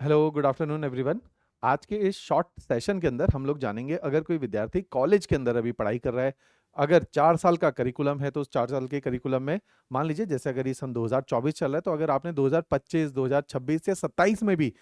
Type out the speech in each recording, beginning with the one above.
Hello, good afternoon everyone. आज के इस शॉर्ट सेशन के अंदर हम लोग जानेंगे, अगर कोई विद्यार्थी कॉलेज के अंदर अभी पढ़ाई कर रहा है, अगर 4 साल का करिकुलम है तो उस 4 साल के करिकुलम में मान लीजिए जैसे अगर ये सन 2024 चल रहा है, तो अगर आपने 2025, 2026 या 27 में भी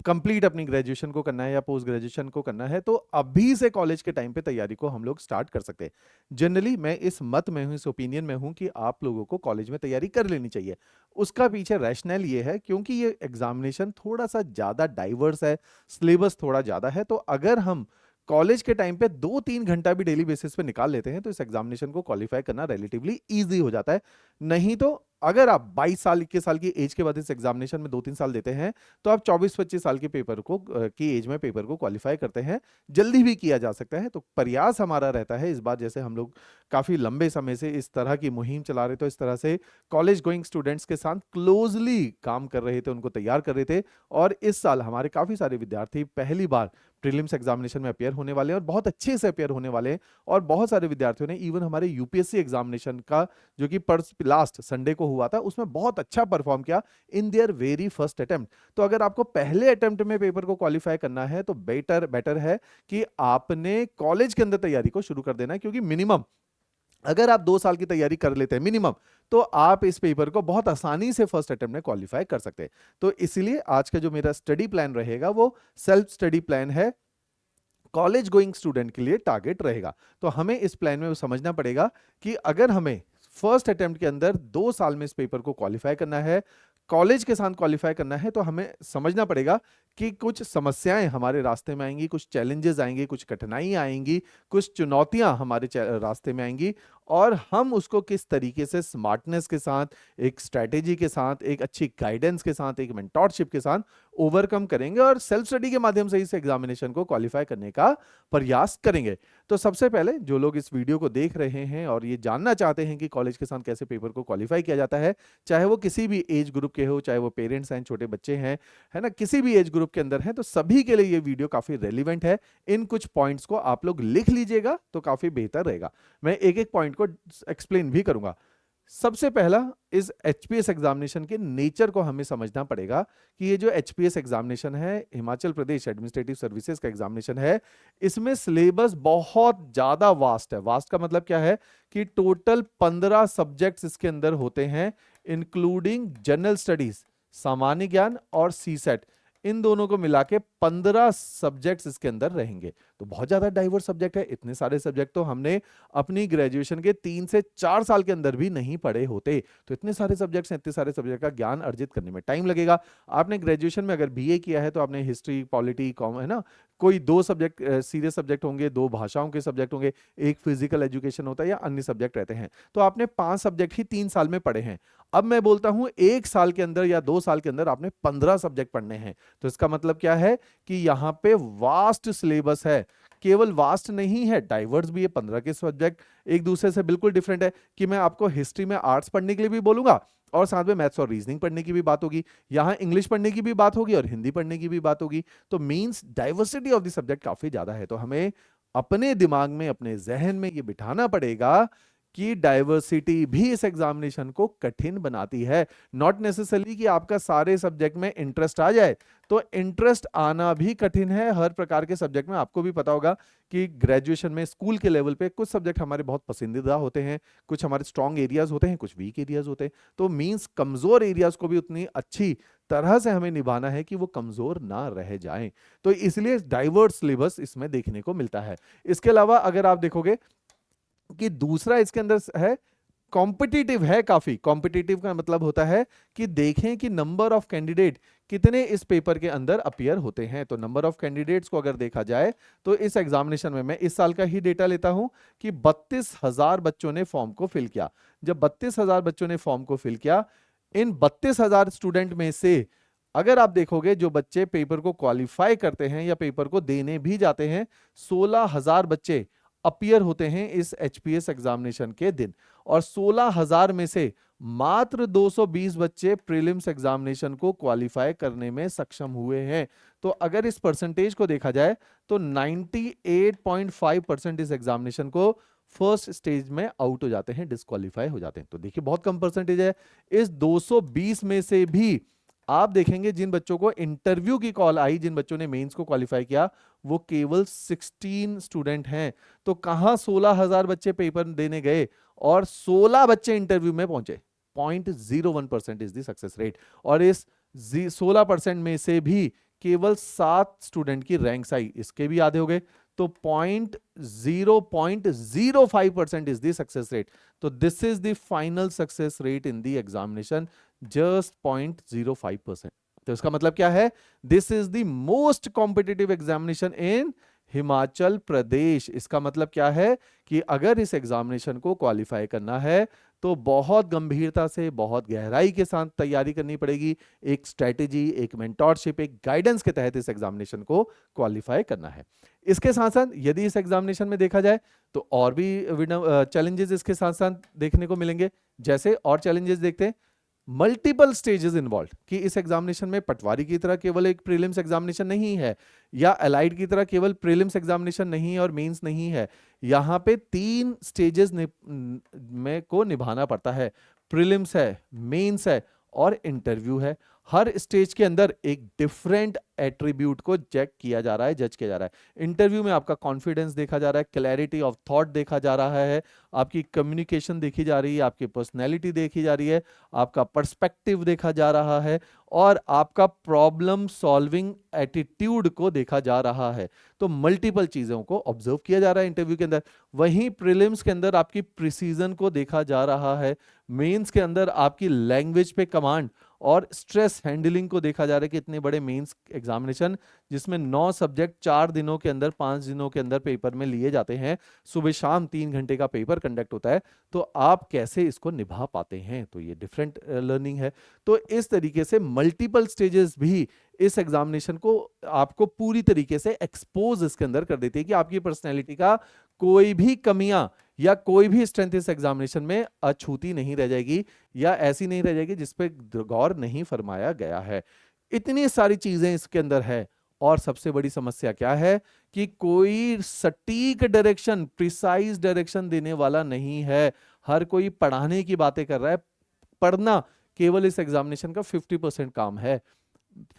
कंप्लीट अपनी ग्रेजुएशन को करना है या पोस्ट ग्रेजुएशन को करना है, तो अभी से कॉलेज के टाइम पे तैयारी को हम लोग स्टार्ट कर सकते हैं। जनरली मैं इस मत में हूँ, इस ओपिनियन में हूँ कि आप लोगों को कॉलेज में तैयारी कर लेनी चाहिए। उसका पीछे रैशनल ये है क्योंकि ये एग्जामिनेशन थोड़ा सा ज़्यादा डाइवर्स है, सिलेबस थोड़ा ज़्यादा है। तो अगर हम कॉलेज के टाइम पे 2-3 घंटा भी डेली बेसिस पे निकाल लेते हैं तो इस एग्जामिनेशन को क्वालिफाई करना रिलेटिवली ईजी हो जाता है। नहीं तो अगर आप 22 साल 21 साल की एज के बाद इस एग्जामिनेशन में 2-3 साल देते हैं, तो आप 24-25 साल के पेपर को की एज में पेपर को क्वालिफाई करते हैं। जल्दी भी किया जा सकता है। तो प्रयास हमारा रहता है इस बार, जैसे हम लोग काफी लंबे समय से इस तरह की मुहिम चला रहे थे, इस तरह से कॉलेज गोइंग स्टूडेंट्स के साथ क्लोजली काम कर रहे थे, उनको तैयार कर रहे थे। और इस साल हमारे काफी सारे विद्यार्थी पहली बार प्रीलिम्स एग्जामिनेशन में अपियर होने वाले हैं और बहुत अच्छे से अपियर होने वाले हैं। और बहुत सारे विद्यार्थियों ने इवन हमारे यूपीएससी एग्जामिनेशन का, जो कि लास्ट संडे को हुआ था, उसमें बहुत अच्छा परफॉर्म किया in their very first attempt. तो अगर आपको पहले अटेम्प्ट में पेपर को क्वालिफाई करना है तो बेटर बेटर है कि आपने कॉलेज के अंदर तैयारी को शुरू कर देना है, क्योंकि मिनिमम अगर आप 2 साल की तैयारी कर लेते हैं मिनिमम, तो आप इस पेपर को बहुत आसानी से फर्स्ट अटेम्प्ट में क्वालिफाई कर सकते हैं। तो इसलिए आज का जो मेरा स्टडी प्लान रहेगा वो सेल्फ स्टडी प्लान है, कॉलेज गोइंग स्टूडेंट के लिए टारगेट रहेगा। तो हमें इस प्लान में समझना पड़ेगा कि अगर हमें फर्स्ट अटेम्प्ट के अंदर 2 साल में इस पेपर को क्वालिफाई करना है, कॉलेज के साथ क्वालिफाई करना है, तो हमें समझना पड़ेगा कि कुछ समस्याएं हमारे रास्ते में आएंगी, कुछ चैलेंजेस आएंगे, कुछ कठिनाइयां आएंगी, कुछ चुनौतियां हमारे रास्ते में आएंगी। और हम उसको किस तरीके से स्मार्टनेस के साथ, एक स्ट्रैटेजी के साथ, एक अच्छी गाइडेंस के साथ, एक मेंटोरशिप के साथ ओवरकम करेंगे और सेल्फ स्टडी के माध्यम से इस एग्जामिनेशन को क्वालिफाई करने का प्रयास करेंगे। तो सबसे पहले जो लोग इस वीडियो को देख रहे हैं और ये जानना चाहते हैं कि कॉलेज के साथ कैसे पेपर को क्वालिफाई किया जाता है, चाहे वो किसी भी एज ग्रुप के हो, चाहे वो पेरेंट्स हैं, छोटे बच्चे हैं, है ना, किसी भी एज ग्रुप के अंदर हैं, तो सभी के लिए ये वीडियो काफी रेलिवेंट है। इन कुछ पॉइंट्स को आप लोग लिख लीजिएगा तो काफी बेहतर रहेगा। मैं एक एक पॉइंट को एक्सप्लेन भी करूंगा। सबसे पहला, इस एचपीएस एग्जामिनेशन के नेचर को हमें समझना पड़ेगा कि ये जो एचपीएस एग्जामिनेशन है, हिमाचल प्रदेश एडमिनिस्ट्रेटिव सर्विसेज का एग्जामिनेशन है, इसमें सिलेबस बहुत ज्यादा वास्ट है। वास्ट का मतलब क्या है कि टोटल 15 सब्जेक्ट्स इसके अंदर होते हैं, इंक्लूडिंग जनरल स्टडीज, सामान्य ज्ञान और सीसेट, इन दोनों को मिला के 15 सब्जेक्ट्स इसके अंदर रहेंगे। तो बहुत ज्यादा डाइवर्स सब्जेक्ट है। इतने सारे सब्जेक्ट तो हमने अपनी ग्रेजुएशन के 3 से 4 साल के अंदर भी नहीं पढ़े होते। तो इतने सारे सब्जेक्ट्स हैं, इतने सारे सब्जेक्ट का ज्ञान अर्जित करने में टाइम लगेगा। आपने ग्रेजुएशन में अगर बीए किया है तो आपने हिस्ट्री, पॉलिटी, कॉम, है ना, कोई 2 सब्जेक्ट सीरियस सब्जेक्ट होंगे, 2 भाषाओं के सब्जेक्ट होंगे, एक फिजिकल एजुकेशन होता है या अन्य सब्जेक्ट रहते हैं। तो आपने 5 सब्जेक्ट ही 3 साल में पढ़े हैं। अब मैं बोलता हूं 1 साल के अंदर या 2 साल के अंदर आपने 15 सब्जेक्ट पढ़ने हैं। तो इसका मतलब क्या है कि यहां पे वास्ट सिलेबस है। केवल वास्ट नहीं है, डाइवर्स भी है। 15 के सब्जेक्ट एक दूसरे से बिल्कुल डिफरेंट है कि मैं आपको हिस्ट्री में आर्ट्स पढ़ने के लिए भी बोलूंगा और साथ में मैथ्स और रीजनिंग पढ़ने की भी बात होगी, यहां इंग्लिश पढ़ने की भी बात होगी और हिंदी पढ़ने की भी बात होगी। तो means diversity of the subject काफी ज्यादा है। तो हमें अपने दिमाग में, अपने जहन में ये बिठाना पड़ेगा कि डाइवर्सिटी भी इस एग्जामिनेशन को कठिन बनाती है। नॉट नेसेसरली कि आपका सारे सब्जेक्ट में इंटरेस्ट आ जाए, तो इंटरेस्ट आना भी कठिन है हर प्रकार के सब्जेक्ट में। आपको भी पता होगा कि ग्रेजुएशन में, स्कूल के लेवल पे कुछ सब्जेक्ट हमारे बहुत पसंदीदा होते हैं, कुछ हमारे स्ट्रॉन्ग एरियाज होते हैं, कुछ वीक एरियाज होते हैं। तो मींस कमजोर एरियाज को भी उतनी अच्छी तरह से हमें निभाना है कि वो कमजोर ना रह जाएं। तो इसलिए डाइवर्स सिलेबस इसमें देखने को मिलता है। इसके अलावा अगर आप देखोगे कि दूसरा इसके अंदर है, कॉम्पिटिटिव है। काफी कॉम्पिटिटिव का मतलब होता है कि देखें कि नंबर ऑफ कैंडिडेट कितने इस पेपर के अंदर अपीयर होते हैं। तो नंबर ऑफ कैंडिडेट्स को अगर देखा जाए तो इस एग्जामिनेशन में, मैं इस साल का ही डेटा लेता हूं, कि 32,000 बच्चों ने फॉर्म को फिल किया। जब 32,000 बच्चों ने फॉर्म को फिल किया, इन 32,000 स्टूडेंट में से अगर आप देखोगे जो बच्चे पेपर को क्वालिफाई करते हैं या पेपर को देने भी जाते हैं, 16,000 बच्चे अपीयर होते हैं इस एचपीएस एग्जामिनेशन के दिन। और 16,000 में से मात्र 220 बच्चे प्रीलिम्स एग्जामिनेशन को क्वालिफाई करने में सक्षम हुए हैं। तो अगर इस परसेंटेज को देखा जाए तो 98.5% इस एग्जामिनेशन को फर्स्ट स्टेज में आउट हो जाते हैं, डिस्क्वालीफाई हो जाते हैं। तो देखिए बहुत कम परसेंटेज है। इस 220 में से भी आप देखेंगे जिन बच्चों को इंटरव्यू की कॉल आई, जिन बच्चों ने मेंस को क्वालिफाई किया, वो केवल 16 स्टूडेंट हैं। तो कहां 16,000 बच्चे पेपर देने गए और 16 बच्चे इंटरव्यू में पहुंचे। 0.01% इज द सक्सेस रेट। और इस 16% में से भी केवल 7 स्टूडेंट की रैंक्स आई, इसके भी आधे हो गए। तो 0.05% इज द सक्सेस रेट। तो this is the final success rate in the examination, just 0.05%। तो इसका मतलब क्या है? This is the most competitive examination in Himachal Pradesh. इसका मतलब क्या है कि अगर इस एग्जामिनेशन को क्वालिफाई करना है तो बहुत गंभीरता से, बहुत गहराई के साथ तैयारी करनी पड़ेगी। एक स्ट्रेटेजी, एक मेंटोरशिप, एक गाइडेंस के तहत इस एग्जामिनेशन को क्वालिफाई करना है। इसके साथ साथ यदि इस एग्जामिनेशन में देखा जाए तो और भी चैलेंजेस इसके साथ साथ देखने को मिलेंगे। जैसे और चैलेंजेस देखते हैं, मल्टीपल स्टेजेस इन्वॉल्व, कि इस एग्जामिनेशन में पटवारी की तरह केवल एक प्रीलिम्स एग्जामिनेशन नहीं है, या अलाइड की तरह केवल प्रीलिम्स एग्जामिनेशन नहीं है और मेंस नहीं है। यहाँ पे 3 स्टेजेस में को निभाना पड़ता है। प्रीलिम्स है, मेंस है और इंटरव्यू है। हर स्टेज के अंदर एक डिफरेंट एट्रीब्यूट को चेक किया जा रहा है, जज किया जा रहा है। इंटरव्यू में आपका कॉन्फिडेंस देखा जा रहा है, क्लैरिटी ऑफ थॉट देखा जा रहा है, आपकी कम्युनिकेशन देखी जा रही है, आपकी पर्सनैलिटी देखी जा रही है, आपका पर्सपेक्टिव देखा जा रहा है और आपका प्रॉब्लम सॉल्विंग एटीट्यूड को देखा जा रहा है। तो मल्टीपल चीजों को ऑब्जर्व किया जा रहा है इंटरव्यू के अंदर। वहीं प्रीलिम्स के अंदर आपकी प्रिसीजन को देखा जा रहा है। मेंस के अंदर आपकी लैंग्वेज पे कमांड और स्ट्रेस हैंडलिंग को देखा जा रहा है कि इतने बड़े मेंस एग्जामिनेशन जिसमें 9 सब्जेक्ट 4 दिनों के अंदर, 5 दिनों के अंदर पेपर में लिए जाते हैं, सुबह शाम 3 घंटे का पेपर कंडक्ट होता है, तो आप कैसे इसको निभा पाते हैं? तो ये डिफरेंट लर्निंग है। तो इस तरीके से मल्टीपल स्टेजेस भी इस एग्जामिनेशन को आपको पूरी तरीके से एक्सपोज इसके अंदर कर देती है कि आपकी पर्सनैलिटी का कोई भी कमियां या कोई भी स्ट्रेंथ इस एग्जामिनेशन में अछूती नहीं रह जाएगी, या ऐसी नहीं रह जाएगी जिस पे गौर नहीं फरमाया गया है। इतनी सारी चीजें इसके अंदर है। और सबसे बड़ी समस्या क्या है कि कोई सटीक डायरेक्शन, प्रिसाइज डायरेक्शन देने वाला नहीं है। हर कोई पढ़ाने की बातें कर रहा है। पढ़ना केवल इस एग्जामिनेशन का 50% काम है।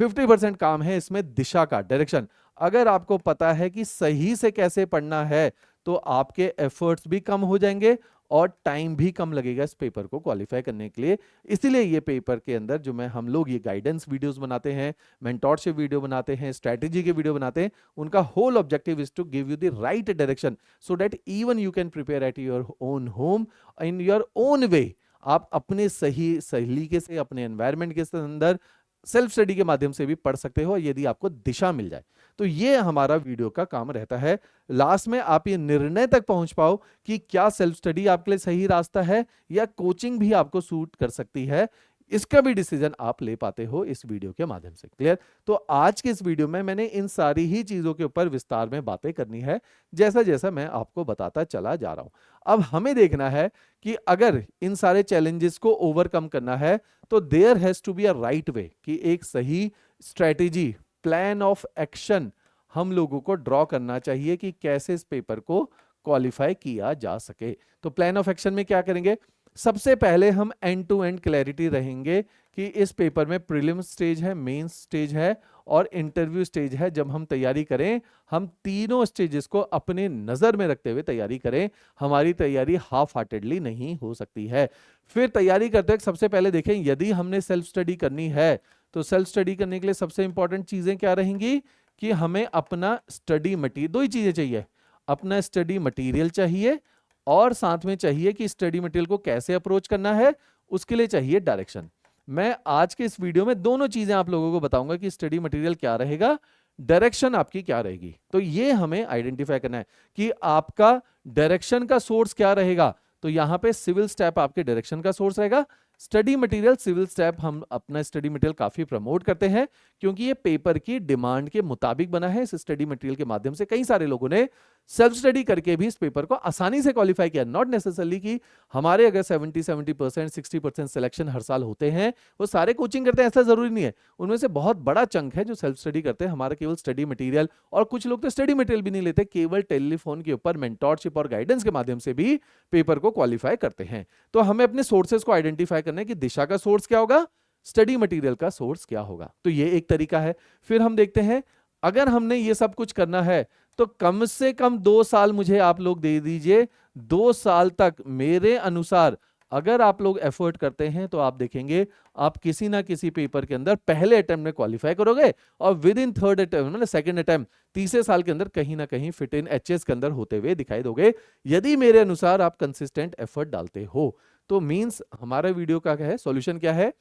50% काम है इसमें दिशा का, डायरेक्शन। अगर आपको पता है कि सही से कैसे पढ़ना है तो आपके एफर्ट्स भी कम हो जाएंगे और टाइम भी कम लगेगा इस पेपर को क्वालिफाई करने के लिए। इसीलिए ये पेपर के अंदर जो हम लोग ये गाइडेंस वीडियोस बनाते हैं, मेंटोरशिप वीडियो बनाते हैं, स्ट्रेटेजी के वीडियो बनाते हैं, उनका whole objective is to give you the right direction so that even you can prepare at your own home in your own way. आप अपने सही सलीके से, अपने एनवायरनमेंट के अंदर सेल्फ स्टडी के माध्यम से भी पढ़ सकते हो, यदि आपको दिशा मिल जाए। तो ये हमारा वीडियो का काम रहता है। लास्ट में आप ये निर्णय तक पहुंच पाओ कि क्या सेल्फ स्टडी आपके लिए सही रास्ता है या कोचिंग भी आपको सूट कर सकती है। इसका भी डिसीजन आप ले पाते हो इस वीडियो के माध्यम से। क्लियर? तो आज के इस वीडियो में मैंने इन सारी ही चीजों के ऊपर विस्तार में बातें करनी है, जैसा जैसा मैं आपको बताता चला जा रहा हूं। अब हमें देखना है कि अगर इन सारे चैलेंजेस को ओवरकम करना है तो there has to be a right way, कि एक सही स्ट्रेटेजी, प्लान ऑफ एक्शन हम लोगों को ड्रॉ करना चाहिए कि कैसे इस पेपर को क्वालिफाई किया जा सके। तो प्लान ऑफ एक्शन में क्या करेंगे? सबसे पहले हम एंड टू एंड क्लैरिटी रहेंगे कि इस पेपर में प्रीलिम्स स्टेज है, मेंस स्टेज है और इंटरव्यू स्टेज है। जब हम तैयारी करें, हम तीनों स्टेजेस को अपने नजर में रखते हुए तैयारी करें। हमारी तैयारी हाफ हार्टेडली नहीं हो सकती है। फिर तैयारी करते वक्त सबसे पहले देखें, यदि हमने सेल्फ स्टडी करनी है तो सेल्फ स्टडी करने के लिए सबसे इंपॉर्टेंट चीजें क्या रहेंगी कि हमें अपना स्टडी मटीरियल, दो ही चीजें चाहिए, अपना स्टडी मटीरियल चाहिए और साथ में चाहिए कि स्टडी मटेरियल को कैसे अप्रोच करना है, उसके लिए चाहिए डायरेक्शन। मैं आज के इस वीडियो में दोनों चीजें आप लोगों को बताऊंगा कि स्टडी मटेरियल क्या रहेगा, डायरेक्शन आपकी क्या रहेगी। तो ये हमें आइडेंटिफाई करना है कि आपका डायरेक्शन का सोर्स क्या रहेगा। तो यहां पे सिविल स्टेप आपके डायरेक्शन का सोर्स रहेगा। स्टडी मटेरियल, सिविल स्टेप हम अपना स्टडी मटेरियल काफी प्रमोट करते हैं क्योंकि ये पेपर की डिमांड के मुताबिक बना है। इस स्टडी मटेरियल के माध्यम से कई सारे लोगों ने सेल्फ स्टडी करके भी इस पेपर को आसानी से क्वालिफाई किया। नॉट नेसेसरली कि हमारे अगर 70% 60% सिलेक्शन हर साल होते हैं, वो सारे कोचिंग करते हैं, ऐसा जरूरी नहीं है। उनमें से बहुत बड़ा चंक है जो सेल्फ स्टडी करते हैं। हमारा केवल स्टडी मटेरियल, और कुछ लोग तो स्टडी मटेरियल भी नहीं लेते, केवल टेलीफोन के ऊपर मेंटोरशिप और गाइडेंस के माध्यम से भी पेपर को क्वालिफाई करते हैं। तो हमें अपने सोर्सेस को आइडेंटिफाई करना है कि दिशा का सोर्स क्या होगा, स्टडी मटेरियल का सोर्स क्या होगा। तो ये एक तरीका है। फिर हम देखते हैं, अगर हमने ये सब कुछ करना है तो कम से कम 2 साल मुझे आप लोग दे दीजिए। 2 साल तक मेरे अनुसार अगर आप लोग एफर्ट करते हैं तो आप देखेंगे आप किसी ना किसी पेपर के अंदर पहले अटेम्प्ट में क्वालिफाई करोगे और विद इन थर्ड अटेम्प्ट मतलब सेकंड अटेम्प्ट तीसरे साल के अंदर कहीं ना कहीं फिट इन एचएस के अंदर होते हुए दिखाई दोगे, यदि मेरे अनुसार आप कंसिस्टेंट एफर्ट डालते हो। तो मींस हमारा वीडियो का क्या है, सॉल्यूशन क्या है,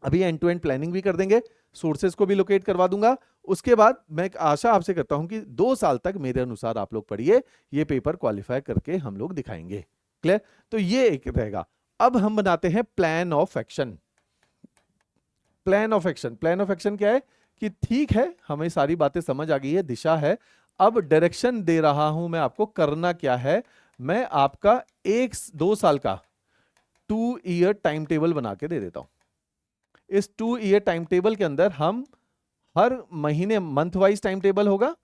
अभी एंड टू एंड प्लानिंग भी कर देंगे, सोर्सेज को भी लोकेट करवा दूंगा। उसके बाद मैं एक आशा आपसे करता हूं कि 2 साल तक मेरे अनुसार आप लोग पढ़िए, ये पेपर क्वालिफाई करके हम लोग दिखाएंगे। क्लियर? तो ये एक रहेगा। अब हम बनाते हैं plan of action. Plan of action, plan of action क्या है कि ठीक है हमें सारी बातें समझ आ गई है, दिशा है, अब डायरेक्शन दे रहा हूं मैं आपको, करना क्या है, मैं आपका 1-2 साल का 2 ईयर टाइम टेबल बना के दे देता हूं। इस 2 ईयर टाइम टेबल के अंदर हम हर महीने मंथ वाइज टाइम टेबल होगा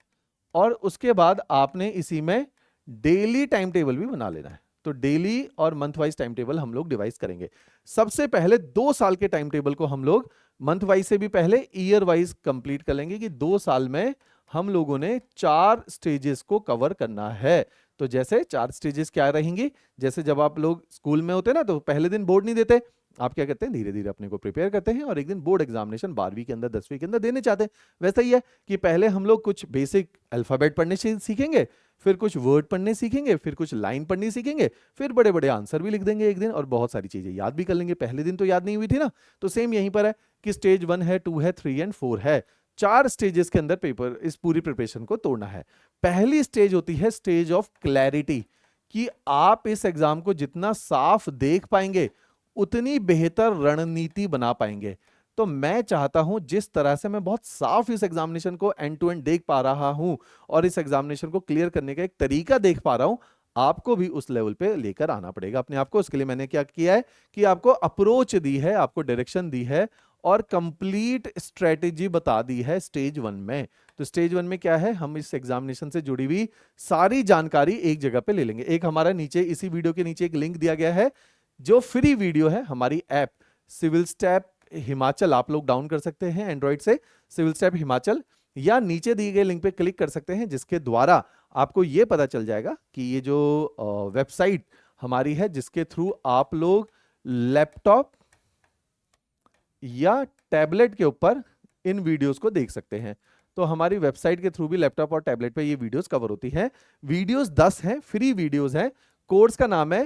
और उसके बाद आपने इसी में डेली टाइम टेबल भी बना लेना है। तो डेली और मंथ वाइज टाइम टेबल हम लोग डिवाइस करेंगे। सबसे पहले 2 साल के टाइम टेबल को हम लोग मंथ वाइज से भी पहले ईयर वाइज कंप्लीट कर लेंगे कि 2 साल में हम लोगों ने 4 स्टेजेस को कवर करना है। तो जैसे 4 स्टेजेस क्या रहेंगी, जैसे जब आप लोग स्कूल में होते ना तो पहले दिन बोर्ड नहीं देते, आप क्या करते हैं धीरे धीरे अपने को प्रिपेयर करते हैं और एक दिन बोर्ड एग्जामिनेशन 12वीं के अंदर 10वीं के अंदर देने चाहते हैं। वैसा ही है कि पहले हम लोग कुछ बेसिक अल्फाबेट पढ़ने सीखेंगे, फिर कुछ वर्ड पढ़ने सीखेंगे, फिर कुछ लाइन पढ़नी सीखेंगे, फिर बड़े बड़े आंसर भी लिख देंगे एक दिन और बहुत सारी चीजें याद भी कर लेंगे। पहले दिन तो याद नहीं हुई थी ना। तो सेम यहीं पर है कि स्टेज 1 है, 2 है, 3 एंड 4 है। 4 स्टेजेस के अंदर पेपर इस पूरी प्रिपरेशन को तोड़ना है। पहली स्टेज होती है स्टेज ऑफ क्लैरिटी, कि आप इस एग्जाम को जितना साफ देख पाएंगे उतनी बेहतर रणनीति बना पाएंगे। तो मैं चाहता हूं जिस तरह से मैं बहुत साफ इस एग्जामिनेशन को एंड टू एंड देख पा रहा हूं और इस एग्जामिनेशन को क्लियर करने का एक तरीका देख पा रहा हूं, आपको भी उस लेवल पे लेकर आना पड़ेगा अपने आप को। उसके लिए मैंने क्या किया है कि आपको अप्रोच दी है, आपको डायरेक्शन दी है और कंप्लीट स्ट्रेटेजी बता दी है स्टेज 1 में। तो स्टेज 1 में क्या है, हम इस एग्जामिनेशन से जुड़ी हुई सारी जानकारी एक जगह पे ले लेंगे। एक हमारा नीचे इसी वीडियो के नीचे एक लिंक दिया गया है जो फ्री वीडियो है, हमारी ऐप सिविल स्टेप हिमाचल, आप लोग डाउन कर सकते हैं एंड्रॉइड से, सिविल स्टेप हिमाचल, या नीचे दिए गए लिंक पे क्लिक कर सकते हैं जिसके द्वारा आपको ये पता चल जाएगा कि ये जो वेबसाइट हमारी है जिसके थ्रू आप लोग लैपटॉप या टैबलेट के ऊपर इन वीडियोस को देख सकते हैं। तो हमारी वेबसाइट के थ्रू भी लैपटॉप और टैबलेट पे ये वीडियोस कवर होती है। वीडियोस 10 हैं, फ्री वीडियोस हैं। कोर्स का नाम है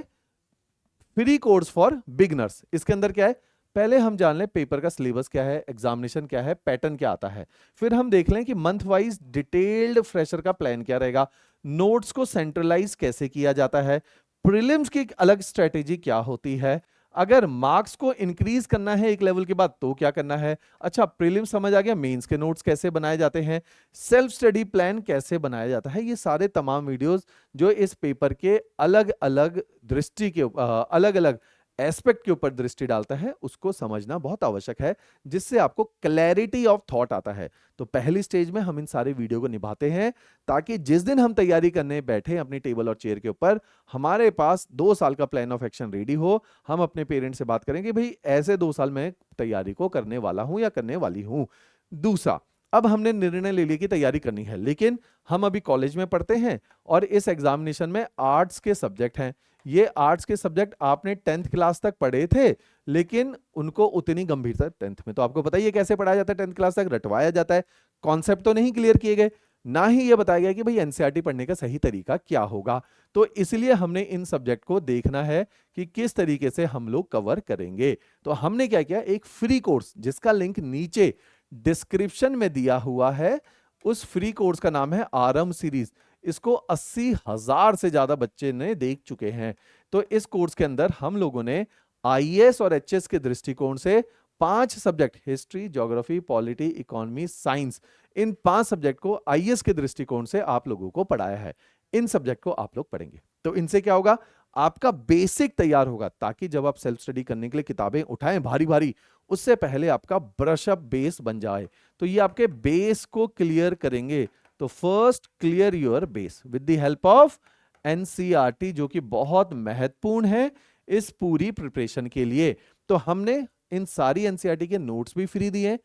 फ्री कोर्स फॉर बिगनर्स। इसके अंदर क्या है, पहले हम जान लें पेपर का सिलेबस क्या है, एग्जामिनेशन क्या है, पैटर्न क्या आता है, फिर हम देख लें कि मंथ वाइज डिटेल्ड फ्रेशर का प्लान क्या रहेगा, नोट्स को सेंट्रलाइज कैसे किया जाता है, प्रीलिम्स की एक अलग स्ट्रेटेजी क्या होती है, अगर मार्क्स को इंक्रीज करना है एक लेवल के बाद तो क्या करना है, अच्छा प्रीलिम्स समझ आ गया, मेंस के नोट्स कैसे बनाए जाते हैं, सेल्फ स्टडी प्लान कैसे बनाया जाता है। ये सारे तमाम वीडियोस जो इस पेपर के अलग अलग दृष्टि के अलग अलग एस्पेक्ट के ऊपर दृष्टि डालता है, उसको समझना बहुत आवश्यक है जिससे आपको क्लैरिटी ऑफ थॉट आता है। तो पहली स्टेज में हम इन सारे वीडियो को निभाते हैं ताकि जिस दिन हम तैयारी करने बैठे अपनी टेबल और चेयर के ऊपर हमारे पास 2 साल का प्लान ऑफ एक्शन रेडी हो। हम अपने पेरेंट्स से बात करेंगे भाई ऐसे 2 साल में तैयारी को करने वाला हूं या करने वाली हूं। दूसरा, अब हमने निर्णय ले लिया कि तैयारी करनी है, लेकिन हम अभी कॉलेज में पढ़ते हैं और इस एग्जामिनेशन में आर्ट्स के सब्जेक्ट हैं। ये आर्ट्स के सब्जेक्ट आपने 10th क्लास तक पढ़े थे, लेकिन उनको उतनी गंभीरता 10th में तो आपको पता ही है कैसे पढ़ाया जाता है, 10th क्लास तक रटवाया जाता है, कॉन्सेप्ट तो नहीं क्लियर किए गए, ना ही ये बताया गया कि भाई एनसीईआरटी पढ़ने का सही तरीका क्या होगा। तो इसलिए हमने इन सब्जेक्ट को देखना है कि किस तरीके से हम लोग कवर करेंगे। तो हमने क्या किया, एक फ्री कोर्स जिसका लिंक नीचे डिस्क्रिप्शन में दिया हुआ है, उस फ्री कोर्स का नाम है आरंभ सीरीज। इसको 80,000 से ज्यादा बच्चे ने देख चुके हैं। तो इस कोर्स के अंदर हम लोगों ने आईएएस और एचएस के दृष्टिकोण से 5 subject, history, geography, polity, economy, science, इन 5 सब्जेक्ट को आईएएस के दृष्टिकोण से आप लोगों को पढ़ाया है। इन सब्जेक्ट को आप लोग पढ़ेंगे तो इनसे क्या होगा, आपका बेसिक तैयार होगा ताकि जब आप सेल्फ स्टडी करने के लिए किताबें उठाएं भारी भारी, उससे पहले आपका ब्रश अप बेस बन जाए। तो ये आपके बेस को क्लियर करेंगे। तो first clear your base with the help of NCERT, जो कि बहुत महत्वपूर्ण है इस पूरी प्रिपरेशन के लिए। तो हमने इन सारी एनसीईआरटी के नोट्स भी फ्री दिए हैं,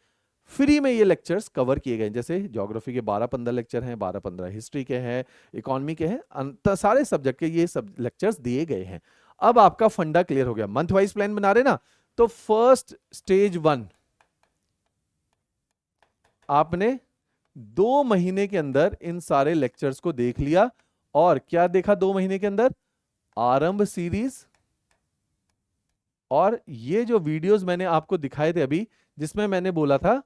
फ्री में ये लेक्चर्स कवर किए गए। जैसे ज्योग्राफी के 12-15 लेक्चर हैं, 12-15 हिस्ट्री के हैं, इकोनॉमी के हैं, सारे सब्जेक्ट के ये सब लेक्चर्स दिए गए हैं। अब आपका फंडा क्लियर हो गया, मंथ वाइज प्लान बना रहे ना, तो फर्स्ट स्टेज 1 आपने 2 महीने के अंदर इन सारे लेक्चर्स को देख लिया। और क्या देखा 2 महीने के अंदर? आरंभ सीरीज, और ये जो वीडियोस मैंने आपको दिखाए थे अभी, जिसमें मैंने बोला था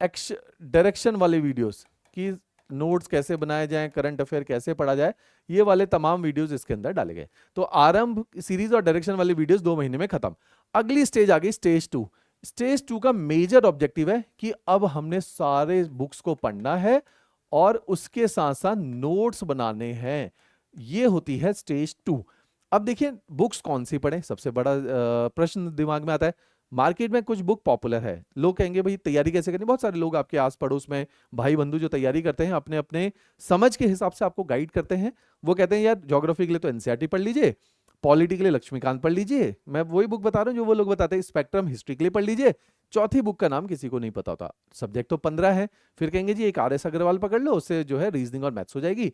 डायरेक्शन वाले वीडियोस कि नोट्स कैसे बनाए जाएं, करंट अफेयर कैसे पढ़ा जाए, ये वाले तमाम वीडियोस इसके अंदर डाले गए। तो आरंभ सीरीज और डायरेक्शन वाले वीडियोस 2 महीने में खत्म। अगली स्टेज आ गई स्टेज 2। स्टेज 2 का मेजर ऑब्जेक्टिव है कि अब हमने सारे बुक्स को पढ़ना है और उसके साथ साथ नोट्स बनाने हैं। ये होती है स्टेज 2। अब देखिए बुक्स कौन सी पढ़ें, सबसे बड़ा प्रश्न दिमाग में आता है। मार्केट में कुछ बुक पॉपुलर है, लोग कहेंगे भाई तैयारी कैसे करनी। बहुत सारे लोग आपके आस पड़ोस में भाई बंधु जो तैयारी करते हैं, अपने अपने समझ के हिसाब से आपको गाइड करते हैं। वो कहते हैं यार ज्योग्राफी के लिए तो एनसीईआरटी पढ़ लीजिए, पॉलिटी के लिए लक्ष्मीकांत पढ़ लीजिए, मैं वही बुक बता रहा हूँ जो वो लोग बताते हैं, स्पेक्ट्रम हिस्ट्री के लिए पढ़ लीजिए। चौथी बुक का नाम किसी को नहीं पता होता, सब्जेक्ट तो 15 है, फिर कहेंगे जी एक आर.एस. अग्रवाल पकड़ लो, उससे जो है रीजनिंग और मैथ्स हो जाएगी।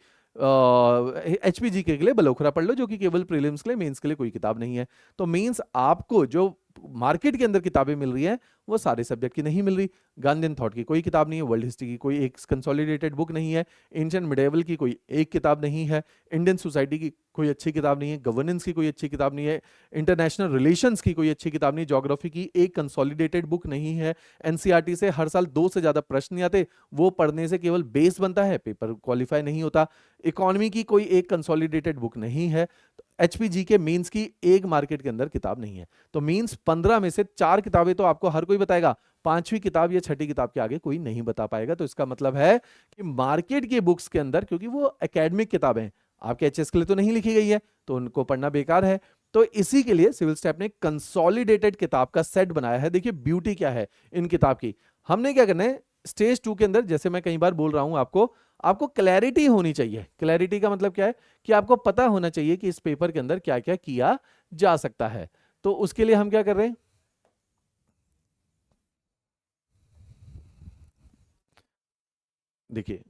एचपीजी के लिए बलोखरा पढ़ लो, जो कि केवल प्रीलिम्स के लिए, मेंस के लिए कोई किताब नहीं है। तो मींस आपको जो मार्केट के अंदर किताबें मिल रही हैं वो सारे सब्जेक्ट की नहीं मिल रही। गांधीयन थॉट की कोई किताब नहीं है, वर्ल्ड हिस्ट्री की कोई एक कंसोलिडेटेड बुक नहीं है, एंशिएंट मिडिएवल की कोई एक किताब नहीं है, इंडियन सोसाइटी की कोई अच्छी किताब नहीं है, गवर्नेंस की कोई अच्छी किताब नहीं है, इंटरनेशनल रिलेशंस की कोई अच्छी किताब नहीं, ज्योग्राफी की एक कंसोलिडेटेड बुक नहीं है। एनसीईआरटी से हर साल 2 से ज्यादा प्रश्न नहीं आते, वो पढ़ने से केवल बेस बनता है, पेपर क्वालिफाई नहीं होता। इकोनॉमी की कोई एक कंसोलिडेटेड बुक नहीं है। एचपीजी के मींस की एक मार्केट के अंदर किताब नहीं है। तो मींस 15 में से 4 किताबें तो आपको हर कोई बताएगा, 5वीं किताब या 6ठी किताब के आगे कोई नहीं बता पाएगा। तो इसका मतलब है कि मार्केट के बुक्स के अंदर, क्योंकि वो एकेडमिक किताबें हैं, आपके एचएस के लिए तो नहीं लिखी गई है, तो उनको पढ़ना बेकार है। तो इसी के लिए सिविल स्टैफ ने कंसोलिडेटेड किताब का सेट बनाया है। देखिए ब्यूटी क्या है इन किताब की। हमने क्या करना है स्टेज 2 के अंदर, जैसे मैं कई बार बोल रहा हूं आपको क्लैरिटी होनी चाहिए। क्लैरिटी का मतलब क्या है कि आपको पता होना चाहिए कि इस पेपर के अंदर क्या क्या किया जा सकता है। तो उसके लिए हम क्या कर रहे हैं, देखिए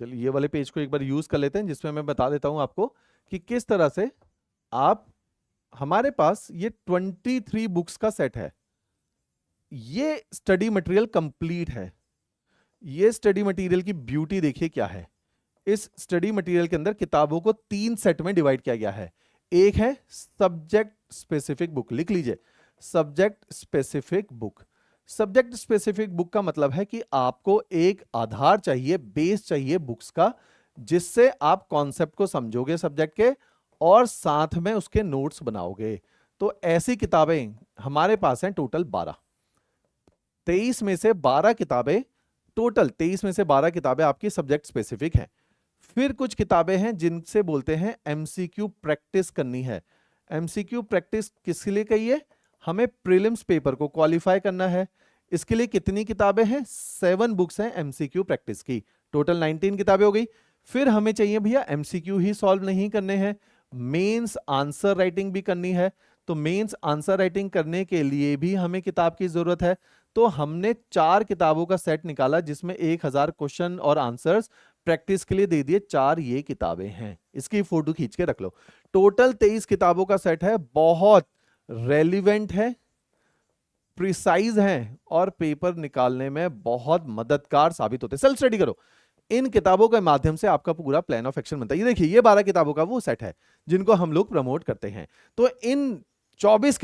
चलिए ये वाले पेज को एक बार यूज कर लेते हैं, जिसमें मैं बता देता हूं आपको कि किस तरह से आप, हमारे पास ये 23 बुक्स का सेट है। ये स्टडी मटेरियल कंप्लीट है। ये स्टडी मटेरियल की ब्यूटी देखिए क्या है। इस स्टडी मटेरियल के अंदर किताबों को 3 सेट में डिवाइड किया गया है। एक है सब्जेक्ट स्पेसिफिक बुक, लिख लीजिए subject specific book. Subject specific book का मतलब है कि आपको एक आधार चाहिए, बेस चाहिए बुक्स का, जिससे आप कॉन्सेप्ट को समझोगे सब्जेक्ट के और साथ में उसके नोट्स बनाओगे। तो ऐसी किताबें हमारे पास हैं टोटल 12। 23 में से 12 किताबें, टोटल 23 में से 12 किताबें आपकी सब्जेक्ट स्पेसिफिक हैं। फिर कुछ किताबें हैं जिनसे बोलते हैं एमसीक्यू प्रैक्टिस करनी है। एमसीक्यू प्रैक्टिस किसके लिए कही है? हमें प्रीलिम्स पेपर को क्वालिफाई करना है। इसके लिए कितनी किताबें हैं? 7 बुक्स हैं एमसीक्यू प्रैक्टिस की, टोटल 19 किताबें हो गई। फिर हमें चाहिए भैया एमसीक्यू ही सॉल्व नहीं करने हैं, मेंस आंसर राइटिंग भी करनी है। तो मेंस आंसर राइटिंग करने के लिए भी हमें किताब की जरूरत है। तो हमने 4 किताबों का सेट निकाला जिसमें 1000 क्वेश्चन और आंसर्स प्रैक्टिस के लिए दे दिए। 4 ये किताबें हैं, इसकी फोटो खींच के रख लो। टोटल 23 किताबों का सेट है, बहुत रेलिवेंट है, प्रिसाइज है और पेपर निकालने में बहुत मददगार साबित होते हैं। सेल्फ स्टडी करो, इन किताबों के माध्यम से आपका पूरा प्लान ऑफ एक्शन बनता है। ये देखिए ये 12 किताबों का वो सेट है जिनको हम लोग प्रमोट करते हैं। तो इन 23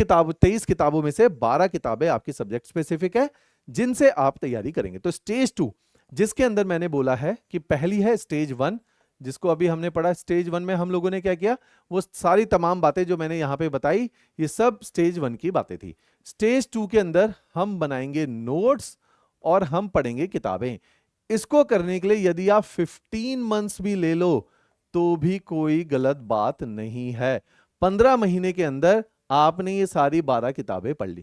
किताबों में से 12 किताबें आपकी सब्जेक्ट स्पेसिफिक है जिनसे आप तैयारी करेंगे। तो स्टेज 2 जिसके अंदर मैंने बोला है कि पहली है स्टेज 1, जिसको अभी हमने पढ़ा। स्टेज 1 में हम लोगों ने क्या किया, वो सारी तमाम बातें जो मैंने यहां पे बताई ये सब स्टेज 1 की बातें थी। स्टेज 2 के अंदर हम बनाएंगे नोट्स और हम पढ़ेंगे किताबें। इसको करने के लिए यदि आप 15 मंथ्स भी ले लो तो भी कोई गलत बात नहीं है। 15 महीने के अंदर आपने ये सारी 12 किताबें पढ़ ली,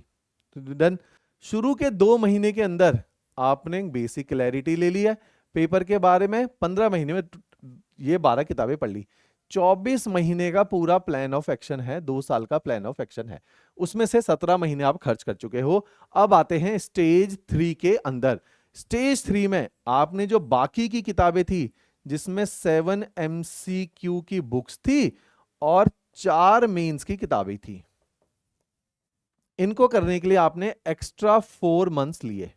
तो डन। शुरू के 2 महीने के अंदर आपने बेसिक क्लैरिटी ले लिया पेपर के बारे में। 15 महीने में ये 12 किताबें पढ़ ली, 24 महीने का पूरा प्लान ऑफ एक्शन है, 2 साल का प्लान ऑफ एक्शन है, उसमें से 17 महीने आप खर्च कर चुके हो। अब आते हैं स्टेज 3 के अंदर। स्टेज 3 में आपने जो बाकी की किताबें थी, जिसमें 7 MCQ की बुक्स थी और 4 मेंस की किताबें थी, इनको करने के लिए आपने एक्स्ट्रा 4 मंथ्स लिए।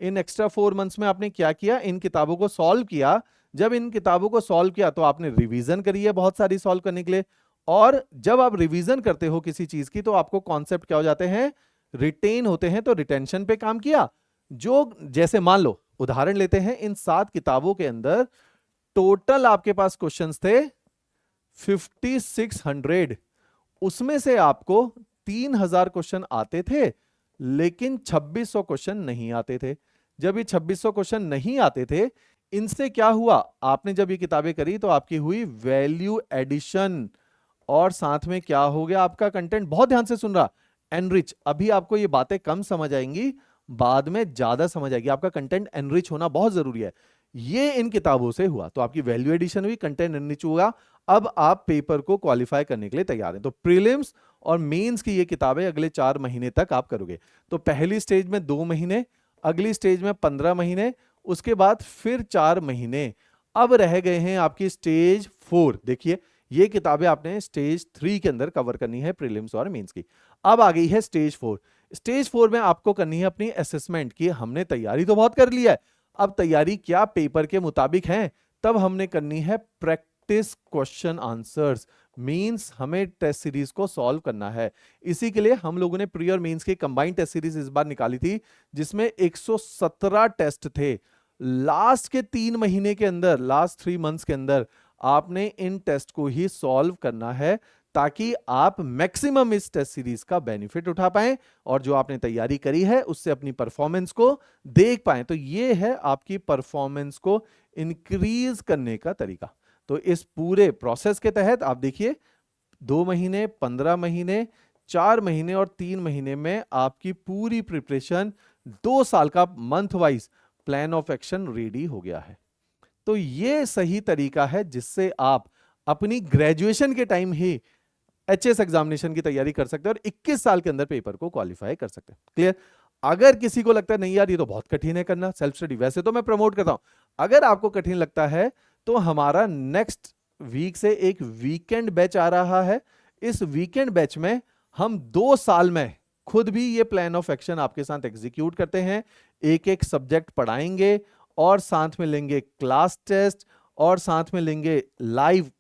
इन एक्स्ट्रा 4 मंथ्स में आपने क्या किया, इन किताबों को सॉल्व किया। जब इन किताबों को सॉल्व किया तो आपने रिवीजन करी है बहुत सारी सॉल्व करने के लिए, और जब आप रिवीजन करते हो किसी चीज की तो आपको कॉन्सेप्ट क्या हो जाते हैं, रिटेन होते हैं। तो रिटेंशन पे काम किया। जो जैसे मान लो उदाहरण लेते हैं, इन 7 किताबों के अंदर टोटल आपके पास क्वेश्चंस थे 5600, उसमें से आपको 3000 क्वेश्चन आते थे, लेकिन 2600 क्वेश्चन नहीं आते थे। जब ये 2600 क्वेश्चन नहीं आते थे, इनसे क्या हुआ, आपने जब ये किताबें करी तो आपकी हुई वैल्यू एडिशन, और साथ में क्या हो गया, आपका कंटेंट, बहुत ध्यान से सुन रहा, एनरिच। अभी आपको ये बातें कम समझ आएंगी, बाद में ज्यादा समझ आएगी। आपका कंटेंट एनरिच होना बहुत जरूरी है। ये इन किताबों से हुआ, तो आपकी वैल्यू एडिशन हुई, कंटेंट एनरिच हुआ। अब आप पेपर को क्वालिफाई करने के लिए तैयार हैं। तो प्रीलिम्स और मेंस की ये किताबें अगले 4 महीने तक आप करोगे। तो पहली स्टेज में 2 महीने, अगली स्टेज में 15 महीने, उसके बाद फिर 4 महीने। अब रह गए हैं आपकी स्टेज 4। देखिए ये किताबें आपने स्टेज 3 के अंदर कवर करनी है, प्रीलिम्स और मेंस की। अब आ गई है स्टेज 4। स्टेज 4 में आपको करनी है अपनी असेसमेंट की हमने तैयारी तो बहुत कर लिया है, अब तैयारी क्या पेपर के मुताबिक है, तब हमने करनी है प्रैक्टिस क्वेश्चन आंसर्स। मींस हमें टेस्ट सीरीज को सॉल्व करना है। इसी के लिए हम लोगों ने प्री और मेंस की कंबाइंड टेस्ट सीरीज इस बार निकाली थी, जिसमें 117 टेस्ट थे। लास्ट के 3 महीने के अंदर, लास्ट 3 मंथ्स के अंदर आपने इन टेस्ट को ही सॉल्व करना है, ताकि आप मैक्सिमम इस टेस्ट सीरीज का बेनिफिट उठा पाएं और जो आपने तैयारी करी है उससे अपनी परफॉर्मेंस को देख पाएं। तो ये है आपकी परफॉर्मेंस को इंक्रीज करने का तरीका। तो इस पूरे प्रोसेस के तहत आप देखिए 2 महीने, 15 महीने, 4 महीने और 3 महीने में आपकी पूरी प्रिपरेशन, 2 साल का month wise plan of action ready हो गया है। तो ये सही तरीका है जिससे आप अपनी ग्रेजुएशन के टाइम ही एचएस एग्जामिनेशन की तैयारी कर सकते हैं और 21 साल के अंदर पेपर को क्वालिफाई कर सकते हैं। क्लियर? अगर किसी को लगता है नहीं यार ये तो बहुत कठिन है करना सेल्फ स्टडी, वैसे तो मैं प्रमोट करता हूं, अगर आपको कठिन लगता है तो हमारा नेक्स्ट वीक से एक वीकेंड बैच आ रहा है। इस वीकेंड बैच में हम 2 साल में खुद भी ये प्लान ऑफ एक्शन आपके साथ एग्जीक्यूट करते हैं, एक एक सब्जेक्ट पढ़ाएंगे और साथ में लेंगे क्लास टेस्ट और साथ में लेंगे लाइव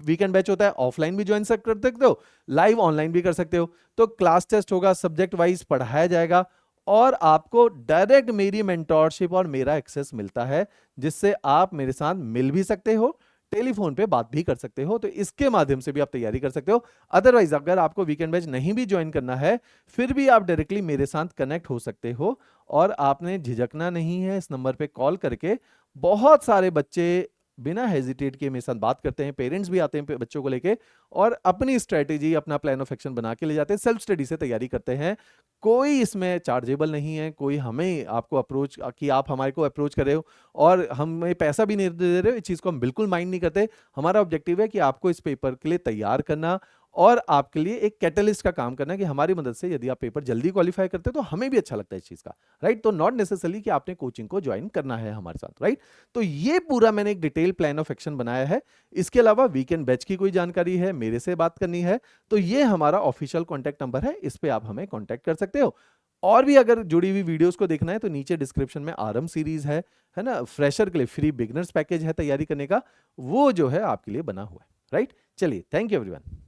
वीकेंड बैच होता है, ऑफलाइन भी ज्वाइन कर सकते हो, लाइव ऑनलाइन भी कर सकते हो। तो क्लास टेस्ट होगा, सब्जेक्ट वाइज पढ़ाया जाएगा और आपको डायरेक्ट मेरी मेंटोरशिप और मेरा एक्सेस मिलता है, जिससे आप मेरे साथ मिल भी सकते हो, टेलीफोन पे बात भी कर सकते हो। तो इसके माध्यम से भी आप तैयारी कर सकते हो। अदरवाइज अगर आपको वीकेंड बैच नहीं भी ज्वाइन करना है, फिर भी आप डायरेक्टली मेरे साथ कनेक्ट हो सकते हो और आपने झिझकना नहीं है। इस नंबर पे कॉल करके बहुत सारे बच्चे बिना हेजिटेट के मेरे साथ बात करते हैं, पेरेंट्स भी आते हैं बच्चों को लेके और अपनी स्ट्रेटेजी, अपना प्लान ऑफ एक्शन बना के ले जाते हैं, सेल्फ स्टडी से तैयारी करते हैं। कोई इसमें चार्जेबल नहीं है, कोई हमें आपको अप्रोच कि आप हमारे को अप्रोच कर रहे हो और हमें पैसा भी नहीं दे रहे हो, इस चीज़ को हम बिल्कुल माइंड नहीं करते। हमारा ऑब्जेक्टिव है कि आपको इस पेपर के लिए तैयार करना और आपके लिए एक कैटलिस्ट का काम करना, कि हमारी मदद से यदि आप पेपर जल्दी क्वालिफाई करते हो तो हमें भी अच्छा लगता है इस चीज़ का, राइट। तो नॉट नेसेसरली कि आपने कोचिंग को ज्वाइन करना है हमारे साथ, राइट। तो ये पूरा मैंने एक डिटेल प्लान ऑफ एक्शन बनाया है। इसके अलावा वीकेंड बैच की कोई जानकारी है, मेरे से बात करनी है, तो ये हमारा ऑफिशियल कॉन्टैक्ट नंबर है, इस पर आप हमें कॉन्टैक्ट कर सकते हो। और भी अगर जुड़ी हुई वीडियोस को देखना है तो नीचे डिस्क्रिप्शन में आरएम सीरीज है ना, फ्रेशर के लिए फ्री बिगिनर्स पैकेज है तैयारी करने का, वो जो है आपके लिए बना हुआ है, राइट। चलिए, थैंक यू एवरीवन।